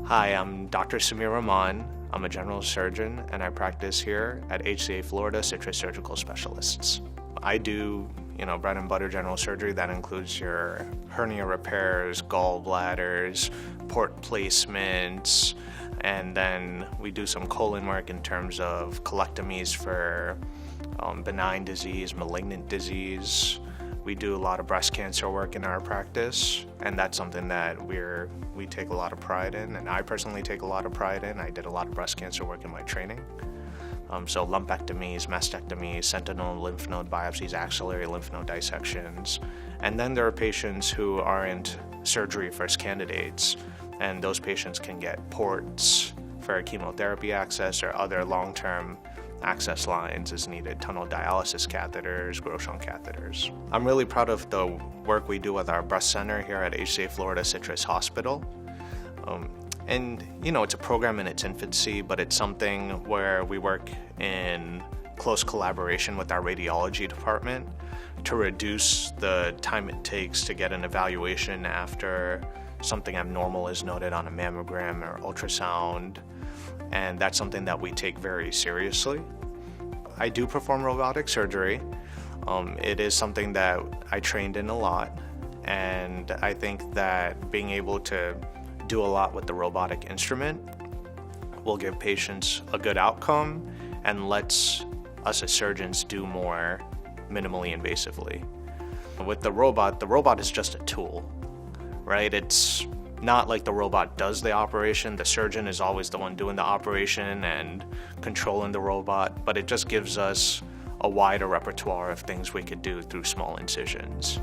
Hi, I'm Dr. Samir Rahman. I'm a general surgeon and I practice here at HCA Florida Citrus Surgical Specialists. I do, bread and butter general surgery. That includes your hernia repairs, gallbladders, port placements, and then we do some colon work in terms of colectomies for benign disease, malignant disease. We do a lot of breast cancer work in our practice, and that's something that we take a lot of pride in, and I personally take a lot of pride in. I did a lot of breast cancer work in my training. So lumpectomies, mastectomies, sentinel lymph node biopsies, axillary lymph node dissections. And then there are patients who aren't surgery first candidates, and those patients can get ports for chemotherapy access or other long-term access lines as needed, tunnel dialysis catheters, Grosjean catheters. I'm really proud of the work we do with our breast center here at HCA Florida Citrus Hospital. It's a program in its infancy, but it's something where we work in close collaboration with our radiology department to reduce the time it takes to get an evaluation after something abnormal is noted on a mammogram or ultrasound. And that's something that we take very seriously. I do perform robotic surgery. It is something that I trained in a lot, and I think that being able to do a lot with the robotic instrument will give patients a good outcome and lets us as surgeons do more minimally invasively. With the robot is just a tool, right? It's not like the robot does the operation. The surgeon is always the one doing the operation and controlling the robot, but it just gives us a wider repertoire of things we could do through small incisions.